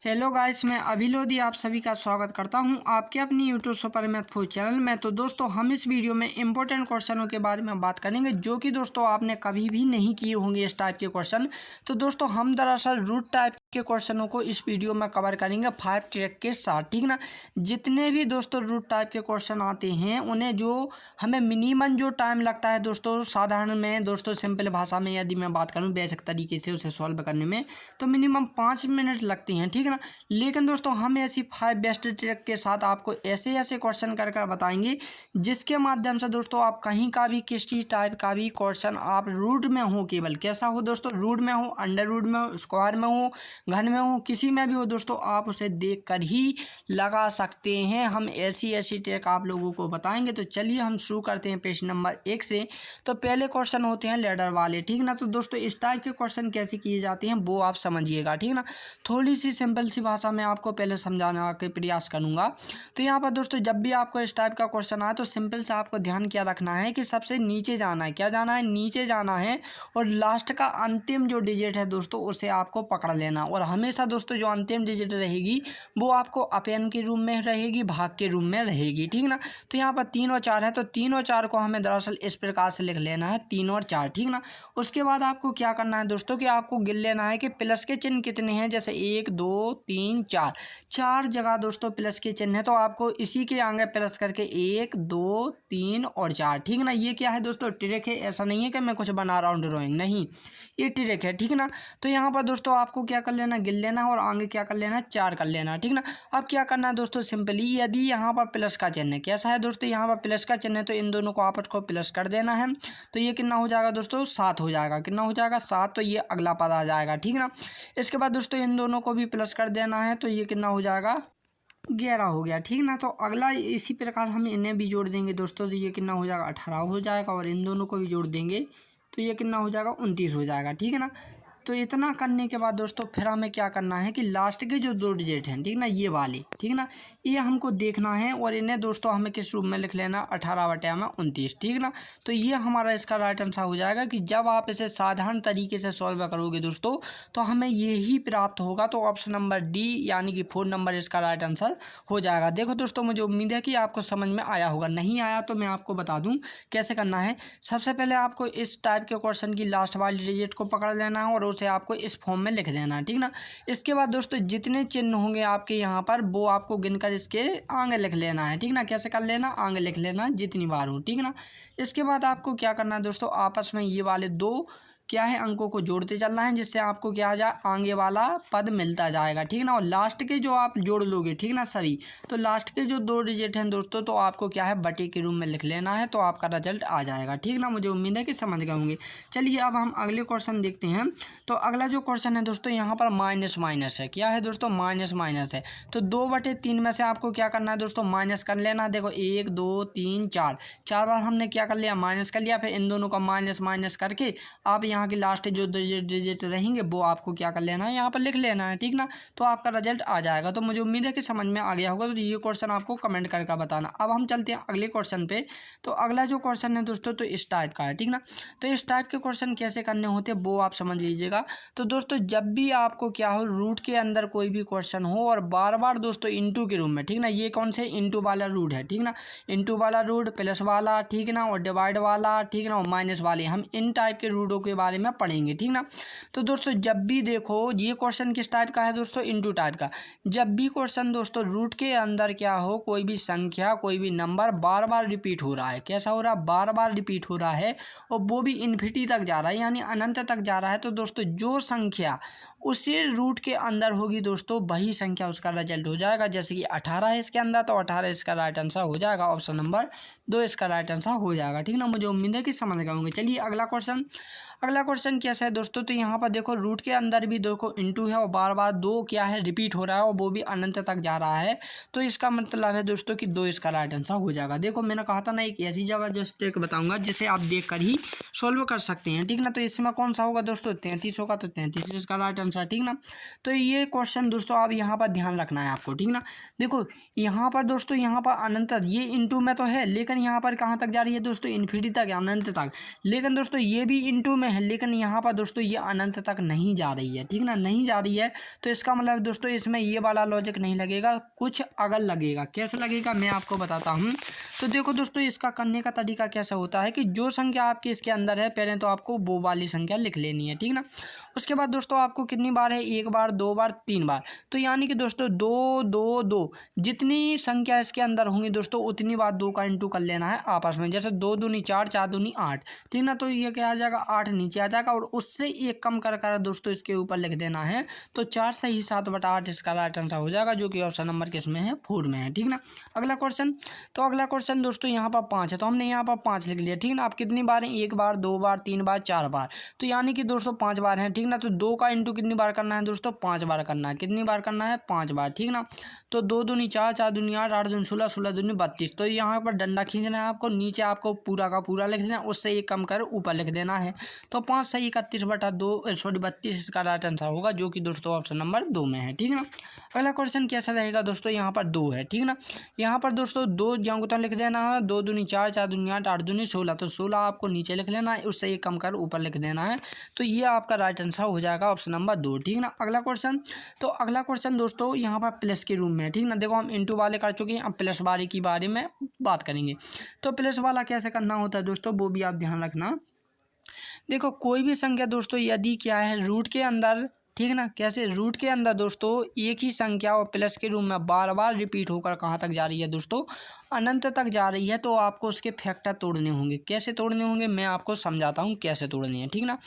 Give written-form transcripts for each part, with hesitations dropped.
Hello guys, मैं अभी लोधी आप सभी का स्वागत करता हूं आपके अपनी YouTube super math food channel में। तो दोस्तों, हम इस वीडियो में इंपॉर्टेंट क्वेश्चनों के बारे में बात करेंगे जो कि दोस्तों आपने कभी भी नहीं किए होंगे इस टाइप के क्वेश्चन। तो दोस्तों, हम दरअसल रूट टाइप के क्वेश्चनों को इस वीडियो में कवर करेंगे 5 ट्रिक के साथ, ठीक ना। जितने भी दोस्तों रूट टाइप के क्वेश्चन आते हैं उन्हें जो हमें मिनिमम जो टाइम लगता है दोस्तों, साधारण में दोस्तों सिंपल भाषा में यदि मैं बात करूँ बेसिक तरीके से उसे सॉल्व करने में, तो मिनिमम 5 मिनट लगती हैं, ठीक है ना। लेकिन दोस्तों, हम ऐसी 5 बेस्ट ट्रिक के साथ आपको ऐसे ऐसे क्वेश्चन कर बताएंगे जिसके माध्यम से दोस्तों आप कहीं का भी किसी टाइप का भी क्वेश्चन आप रूट में हो, केवल कैसा हो दोस्तों, रूट में हो, अंडर रूट में हो, स्क्वायर में हो, घन में हो, किसी में भी हो दोस्तों, आप उसे देख कर ही लगा सकते हैं। हम ऐसी ऐसी ट्रिक आप लोगों को बताएंगे। तो चलिए हम शुरू करते हैं पेज नंबर 1 से। तो पहले क्वेश्चन होते हैं लेडर वाले, ठीक ना। तो दोस्तों, इस टाइप के क्वेश्चन कैसे किए जाते हैं वो आप समझिएगा, ठीक ना। थोड़ी सी सिंपल सी भाषा में आपको पहले समझाने के प्रयास करूंगा। तो यहाँ पर दोस्तों, जब भी आपको इस टाइप का क्वेश्चन आए तो सिंपल से आपको ध्यान क्या रखना है कि सबसे नीचे जाना है। क्या जाना है? नीचे जाना है। और लास्ट का अंतिम जो डिजिट है दोस्तों उसे आपको पकड़ लेना। और हमेशा दोस्तों जो अंतिम डिजिट रहेगी वो आपको अपेन के रूप में रहेगी, भाग के रूप में रहेगी, ठीक ना। तो यहाँ पर 3 और 4 है, तो 3 और 4 को हमें दरअसल इस प्रकार से लिख लेना है, 3 और 4, ठीक ना। उसके बाद आपको क्या करना है दोस्तों कि आपको गिन लेना है कि प्लस के चिन्ह कितने हैं। जैसे 1 2 3 4, 4 जगह दोस्तों प्लस के चिन्ह है, तो आपको इसी के आगे प्लस करके 1 2 3 और 4, ठीक ना। ये क्या है दोस्तों? ट्रिक है। ऐसा नहीं है कि मैं कुछ बना रहा हूँ ड्राइंग, नहीं, ये ट्रिक है, ठीक ना। तो यहाँ पर दोस्तों आपको क्या कर लेना, गिन लेना और आगे क्या कर लेना, 4 कर लेना, ठीक ना। अब क्या करना है दोस्तों, सिंपली यदि यहाँ पर प्लस का चिन्ह है, कैसा है दोस्तों, यहाँ पर प्लस का चिन्ह है, तो इन दोनों को आपस को प्लस कर देना है। तो ये कितना हो जाएगा दोस्तों? 7 हो जाएगा। कितना हो जाएगा? 7। तो ये अगला पद आ जाएगा, ठीक ना। इसके बाद दोस्तों इन दोनों को भी प्लस कर देना है, तो ये कितना हो जाएगा? 11 हो गया, ठीक ना। तो अगला इसी प्रकार हम इन्हें भी जोड़ देंगे दोस्तों, तो ये कितना हो जाएगा? 18 हो जाएगा। और इन दोनों को भी जोड़ देंगे तो ये कितना हो जाएगा? 29 हो जाएगा, ठीक है ना। तो इतना करने के बाद दोस्तों फिर हमें क्या करना है कि लास्ट के जो 2 डिजिट हैं, ठीक ना, ये वाले, ठीक ना, ये हमको देखना है। और इन्हें दोस्तों हमें किस रूप में लिख लेना? 18/29, ठीक ना। तो ये हमारा इसका राइट आंसर हो जाएगा कि जब आप इसे साधारण तरीके से सॉल्व करोगे दोस्तों तो हमें यही प्राप्त होगा। तो ऑप्शन नंबर डी यानी कि 4 नंबर इसका राइट आंसर हो जाएगा। देखो दोस्तों, मुझे उम्मीद है कि आपको समझ में आया होगा। नहीं आया तो मैं आपको बता दूं कैसे करना है। सबसे पहले आपको इस टाइप के क्वेश्चन की लास्ट वाली डिजिट को पकड़ लेना है और उसे आपको इस फॉर्म में लिख देना है, ठीक ना। इसके बाद दोस्तों जितने चिन्ह होंगे आपके यहाँ पर वो आपको गिनकर इसके आगे लिख लेना है, ठीक ना। कैसे कर लेना? आगे लिख लेना जितनी बार हो, ठीक ना। इसके बाद आपको क्या करना है दोस्तों, आपस में ये वाले 2 क्या है अंकों को जोड़ते चलना है, जिससे आपको क्या आ जाए? आगे वाला पद मिलता जाएगा, ठीक ना। और लास्ट के जो आप जोड़ लोगे, ठीक ना, सभी, तो लास्ट के जो 2 डिजिट हैं दोस्तों तो आपको क्या है? बटे के रूप में लिख लेना है, तो आपका रिजल्ट आ जाएगा, ठीक ना। मुझे उम्मीद है कि समझ गए होंगे। चलिए अब हम अगले क्वेश्चन देखते हैं। तो अगला जो क्वेश्चन है दोस्तों, यहाँ पर माइनस माइनस है। क्या है दोस्तों? माइनस माइनस है। तो 2/3 में से आपको क्या करना है दोस्तों? माइनस कर लेना है। देखो 1 2 3 4, 4 बार हमने क्या कर लिया? माइनस कर लिया। फिर इन दोनों का माइनस माइनस करके आप यहाँ की लास्ट जो डिजिट रहेंगे वो आपको क्या कर लेना है? यहाँ पर लिख लेना है, ठीक ना। तो आपका रिजल्ट आ जाएगा। तो मुझे उम्मीद है कि समझ में आ गया होगा। तो ये क्वेश्चन आपको कमेंट करके बताना। अब हम चलते हैं अगले क्वेश्चन पे। तो अगला जो क्वेश्चन है दोस्तों तो इस टाइप का है, ठीक ना। तो इस टाइप के क्वेश्चन कैसे करने होते हैं वो आप समझ लीजिएगा। तो दोस्तों जब भी आपको क्या हो, रूट के अंदर कोई भी क्वेश्चन हो और बार बार दोस्तों इंटू के रूप में, ठीक ना, ये कौन से इंटू वाला रूट है, ठीक ना, इंटू वाला रूट, प्लस वाला, ठीक ना, और डिवाइड वाला, ठीक ना, और माइनस वाले, हम इन टाइप के रूटों के बारे में पढ़ेंगे, ठीक ना। तो दोस्तों जब भी देखो ये क्वेश्चन किस टाइप का है दोस्तों? इंटू टाइप का। जब भी क्वेश्चन दोस्तों रूट के अंदर क्या हो, कोई भी संख्या, कोई भी नंबर बार बार रिपीट हो रहा है, कैसा हो रहा है? बार बार रिपीट हो रहा है, और वो भी इन्फिनिटी तक जा रहा है यानी अनंत तक जा रहा है, तो दोस्तों जो संख्या उसी रूट के अंदर होगी दोस्तों वही संख्या उसका रिजल्ट हो जाएगा। जैसे कि 18 है इसके अंदर, तो 18 इसका राइट आंसर हो जाएगा। ऑप्शन नंबर 2 इसका राइट आंसर हो जाएगा, ठीक ना। मुझे उम्मीद है कि समझ गए होंगे। चलिए अगला क्वेश्चन। अगला क्वेश्चन कैसा है दोस्तों? तो यहाँ पर देखो रूट के अंदर भी देखो इंटू है और बार बार 2 क्या है? रिपीट हो रहा है, और वो भी अनंत तक जा रहा है। तो इसका मतलब है दोस्तों कि 2 इसका राइट आंसर हो जाएगा। देखो मैंने कहा था ना, एक ऐसी जबरदस्त ट्रिक बताऊंगा जिसे आप देख कर ही सोल्व कर सकते हैं, ठीक ना। तो इसमें कौन सा होगा दोस्तों? 33 होगा, तो 33 इसका राइट आंसर, ठीक ना। तो ये क्वेश्चन दोस्तों आप यहाँ पर ध्यान रखना है आपको, ठीक ना। देखो यहाँ पर दोस्तों, यहाँ पर अनंत, ये इनटू में तो है लेकिन यहाँ पर कहाँ तक जा रही है दोस्तों, इन्फिनिटी तक, अनंत तक। लेकिन दोस्तों ये भी इनटू में है लेकिन यहाँ पर दोस्तों ये अनंत तक नहीं जा रही है, ठीक ना, नहीं जा रही है। तो इसका मतलब दोस्तों इसमें ये वाला लॉजिक नहीं लगेगा, कुछ अगल लगेगा। कैसे लगेगा मैं आपको बताता हूँ। तो देखो दोस्तों इसका करने का तरीका कैसा होता है कि जो संख्या आपकी इसके अंदर है पहले तो आपको वो वाली संख्या लिख लेनी है, ठीक ना। उसके बाद दोस्तों आपको कितनी बार है, एक बार, दो बार, तीन बार। तो यानी कि दोस्तों दो दो दो, जितनी संख्या इसके अंदर होंगी दोस्तों उतनी बार दो का इंटू कर लेना है आपस में। जैसे दो दूनी चार, चार दूनी आठ, ठीक ना। तो ये क्या आ जाएगा, आठ नीचे आ जाएगा और उससे एक कम कर कर दोस्तों इसके ऊपर लिख देना है। तो 4 सही 7/8 इसका राइट आंसर हो जाएगा, जो कि ऑप्शन नंबर किसमें है, 4 में है, ठीक ना। अगला क्वेश्चन, तो अगला क्वेश्चन दोस्तों यहाँ पर 5 है, तो हमने यहाँ पर 5 लिख लिया, ठीक ना। आप कितनी बार है, एक बार, दो बार, तीन बार, चार बार। तो यानी कि दोस्तों 5 बार है, ठीक ना। तो 2 का इंटू कितनी बार करना है दोस्तों, 5 बार करना है। कितनी बार करना है, 5 बार, ठीक ना। तो दो दूनी चार, चार दूनी आठ, आठ दूनी 16, 16 दूनी 32। तो यहाँ पर डंडा खींचना है आपको, नीचे आपको पूरा का पूरा लिख देना है, उससे एक कम कर ऊपर लिख देना है। तो 5 सही 31/2 सॉरी 32 इसका राइट आंसर होगा, जो कि दोस्तों ऑप्शन नंबर 2 में है, ठीक ना। अगला क्वेश्चन कैसा रहेगा दोस्तों, यहाँ पर 2 है, ठीक ना। यहाँ पर दोस्तों 2 जांगुता लिख देना है, दो दूनी चार, चार दूनी आठ, आठ दूनी 16। तो 16 आपको नीचे लिख लेना है, उससे एक कम कर ऊपर लिख देना है। तो ये आपका राइट आंसर हो जाएगा ऑप्शन नंबर 2, ठीक ना। अगला क्वेश्चन, तो अगला क्वेश्चन दोस्तों यहाँ पर प्लस के रूम में है, ठीक ना। देखो हम इंटू वाले कर चुके हैं, अब प्लस वाले की बारे में बात करेंगे। तो प्लस वाला कैसे करना होता है दोस्तों, वो भी आप ध्यान रखना। देखो कोई भी संख्या दोस्तों यदि क्या है रूट के अंदर, ठीक ना, कैसे रूट के अंदर दोस्तों एक ही संख्या और प्लस के रूप में बार बार रिपीट होकर कहाँ तक जा रही है दोस्तों, अनंत तक जा रही है, तो आपको उसके फैक्टर तोड़ने होंगे। कैसे तोड़ने होंगे मैं आपको समझाता हूँ कैसे तोड़ने हैं, ठीक ना।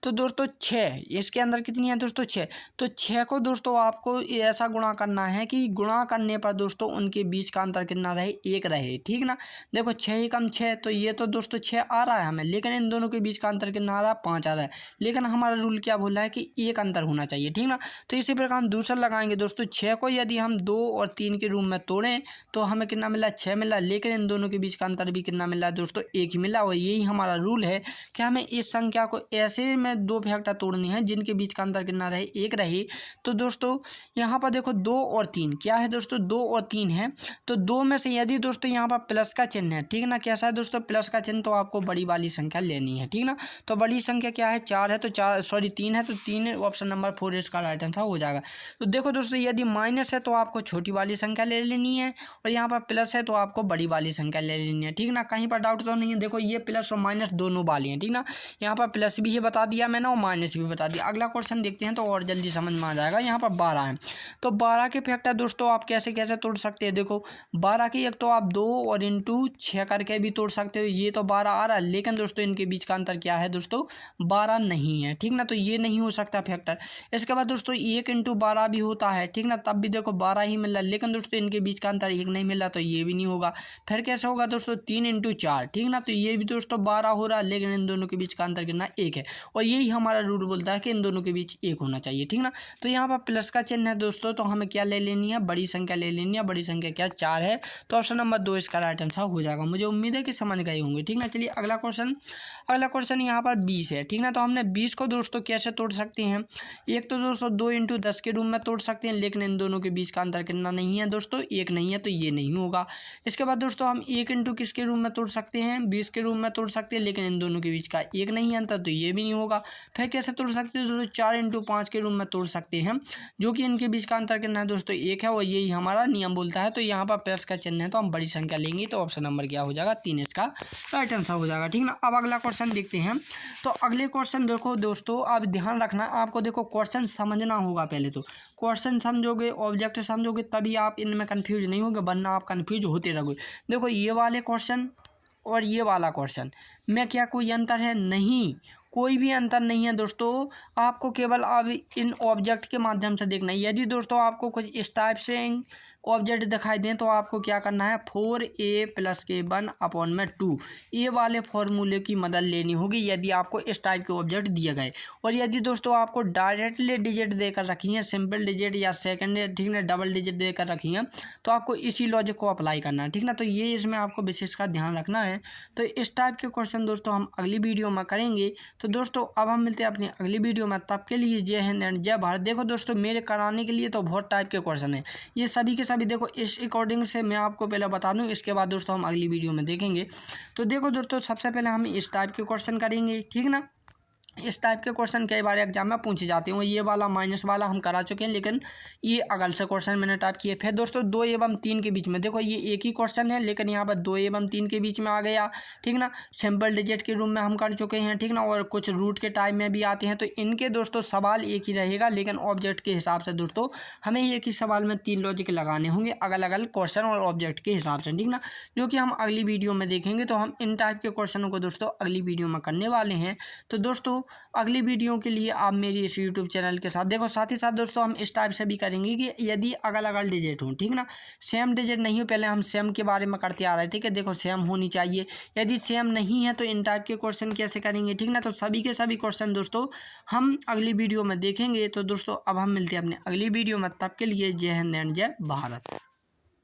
तो दोस्तों 6 इसके अंदर कितनी है दोस्तों, 6। तो 6 को दोस्तों आपको ऐसा गुणा करना है कि गुणा करने पर दोस्तों उनके बीच का अंतर कितना रहे, 1 रहे, ठीक ना। देखो 6 ही कम 6, तो ये तो दोस्तों 6 आ रहा है हमें, लेकिन इन दोनों के बीच का अंतर कितना आ रहा है, 5 आ रहा है। लेकिन हमारा रूल क्या बोल रहा है कि 1 अंतर होना चाहिए, ठीक ना। तो इसी प्रकार हम दूसरा लगाएंगे दोस्तों, 6 को यदि हम 2 और 3 के रूप में तोड़ें तो हमें कितना मिला, 6 मिला। लेकिन इन दोनों के बीच का अंतर भी कितना मिला दोस्तों, 1 ही मिला। और यही हमारा रूल है कि हमें इस संख्या को ऐसे में 2 फैक्टर तोड़नी है जिनके बीच का अंतर कितना रहे, 1 रहे। तो दोस्तों यहाँ पर देखो 2 और 3 क्या है दोस्तों, 2 और 3 है। तो 2 में से यदि दोस्तों यहाँ पर प्लस का चिन्ह है, ठीक ना, कैसा है दोस्तों प्लस का चिन्ह, तो आपको बड़ी वाली संख्या लेनी है, ठीक ना। तो बड़ी संख्या क्या है, 4 है, तो 4 सॉरी 3 है, तो 3 ऑप्शन नंबर 4 इसका राइट आंसर हो जाएगा। तो देखो दोस्तों यदि माइनस है तो आपको छोटी वाली संख्या ले लेनी है, और यहाँ पर प्लस है तो आपको बड़ी वाली संख्या ले लेनी है, ठीक ना। कहीं पर डाउट तो नहीं है। देखो ये प्लस और माइनस दोनों वाली हैं, ठीक ना। यहाँ पर प्लस भी है बता दिया मैंने और माइनस भी बता दिया। अगला क्वेश्चन देखते हैं तो और जल्दी समझ में आ जाएगा। यहाँ पर 12 है, तो 12 के फैक्टर दोस्तों आप कैसे कैसे तोड़ सकते हैं। देखो 12 की एक तो आप 2 और इंटू 6 करके भी तोड़ सकते हो, ये तो 12 आ रहा है, लेकिन दोस्तों इनके बीच का अंतर क्या है दोस्तों, 12 नहीं है, ठीक ना। तो ये नहीं हो सकता फैक्टर। इसके बाद दोस्तों 1 इंटू 12 भी होता है, ठीक ना, तब भी देखो 12 ही मिल रहा है, लेकिन दोस्तों इनके बीच का अंतर 1 नहीं मिल रहा, तो ये भी नहीं होगा। फिर कैसे होगा दोस्तों, 3 इंटू 4, ठीक ना, तो ये भी दोस्तों 12 हो रहा है, लेकिन इन दोनों के बीच का अंतर कितना, 1 है। और यही हमारा रूल बोलता है कि इन दोनों के बीच 1 होना चाहिए, ठीक ना। तो यहाँ पर प्लस का चिन्ह है दोस्तों, तो हमें क्या ले लेनी है, बड़ी संख्या ले लेनी है। बड़ी संख्या क्या, 4 है। तो ऑप्शन नंबर 2 इसका राइट आंसर हो जाएगा। मुझे उम्मीद है कि समझ गए होंगे, ठीक ना। चलिए अगला क्वेश्चन यहाँ पर 20 है, ठीक ना। तो हमने 20 को दोस्तों कैसे तोड़ सकते हैं, एक तो दोस्तों 2 इंटू 10 के रूप में तोड़ सकते हैं, लेकिन इन दोनों के बीच का अंतर कितना नहीं है दोस्तों, 1 नहीं है, तो ये नहीं होगा। इसके बाद दोस्तों हम 1 इंटू किसके रूप में तोड़ सकते हैं, 20 के रूप में तोड़ सकते हैं, लेकिन इन दोनों के बीच का 1 नहीं है अंतर, तो ये भी नहीं होगा। फिर कैसे तोड़ सकते हैं दोस्तों, 4 इंटू 5 के रूप में तोड़ सकते हैं, जो कि इनके बीच का अंतर कितना है दोस्तों, 1 है, और यही हमारा नियम बोलता है। तो यहाँ पर प्लस का चिन्ह है, तो हम बड़ी संख्या लेंगे, तो ऑप्शन नंबर क्या हो जाएगा, 3 इसका राइट आंसर हो जाएगा, ठीक ना। अब अगला क्वेश्चन देखते हैं। तो अगले क्वेश्चन देखो दोस्तों, आप ध्यान रखना, आपको देखो क्वेश्चन समझना होगा। पहले तो क्वेश्चन समझोगे, ऑब्जेक्ट समझोगे, तभी आप इनमें कंफ्यूज नहीं होगे, वरना आप कंफ्यूज होते रहोगे। देखो ये वाले क्वेश्चन और ये वाला क्वेश्चन में क्या कोई अंतर है, नहीं, कोई भी अंतर नहीं है दोस्तों। आपको केवल अब इन ऑब्जेक्ट के माध्यम से देखना है। यदि दोस्तों आपको कुछ इस टाइप से ऑब्जेक्ट दिखाई दें तो आपको क्या करना है 4a + k 1/2 ये वाले फॉर्मूले की मदद लेनी होगी यदि आपको इस टाइप के ऑब्जेक्ट दिए गए। और यदि दोस्तों आपको डायरेक्टली डिजिट देकर रखी हैं, सिंपल डिजिट या सेकंड ठीक ना डबल डिजिट देकर रखी हैं, तो आपको इसी लॉजिक को अप्लाई करना है, ठीक ना। तो ये इसमें आपको विशेष का ध्यान रखना है। तो इस टाइप के क्वेश्चन दोस्तों हम अगली वीडियो में करेंगे। तो दोस्तों अब हम मिलते हैं अपनी अगली वीडियो में, तब के लिए जय हिंद एंड जय भारत। देखो दोस्तों मेरे कराने के लिए तो बहुत टाइप के क्वेश्चन हैं, ये सभी के सभी देखो इस अकॉर्डिंग से मैं आपको पहले बता दूं, इसके बाद दोस्तों हम अगली वीडियो में देखेंगे। तो देखो दोस्तों सबसे पहले हम इस टाइप के क्वेश्चन करेंगे, ठीक ना। इस टाइप के क्वेश्चन कई बार एग्जाम में पूछे जाते हैं। ये वाला माइनस वाला हम करा चुके हैं, लेकिन ये अगल से क्वेश्चन मैंने टाइप किए। फिर दोस्तों 2 एवं 3 के बीच में, देखो ये एक ही क्वेश्चन है लेकिन यहाँ पर 2 एवं 3 के बीच में आ गया, ठीक ना। सिंपल डिजिट के रूम में हम कर चुके हैं, ठीक ना। और कुछ रूट के टाइप में भी आते हैं। तो इनके दोस्तों सवाल एक ही रहेगा, लेकिन ऑब्जेक्ट के हिसाब से दोस्तों हमें एक ही सवाल में 3 लॉजिक लगाने होंगे अलग अलग क्वेश्चन और ऑब्जेक्ट के हिसाब से, ठीक ना, जो कि हम अगली वीडियो में देखेंगे। तो हम इन टाइप के क्वेश्चनों को दोस्तों अगली वीडियो में करने वाले हैं। तो दोस्तों अगली वीडियो के लिए आप मेरी इस यूट्यूब चैनल के साथ देखो। साथ ही साथ दोस्तों हम इस टाइप से भी करेंगे कि यदि अलग अलग डिजिट हो, ठीक ना, सेम डिजिट नहीं हो, पहले हम सेम के बारे में करते आ रहे थे कि देखो सेम होनी चाहिए। यदि सेम नहीं है तो इन टाइप के क्वेश्चन कैसे करेंगे, ठीक ना। तो सभी के सभी क्वेश्चन दोस्तों हम अगली वीडियो में देखेंगे। तो दोस्तों अब हम मिलते हैं अपने अगली वीडियो में, तब के लिए जय हिंद एंड जय भारत।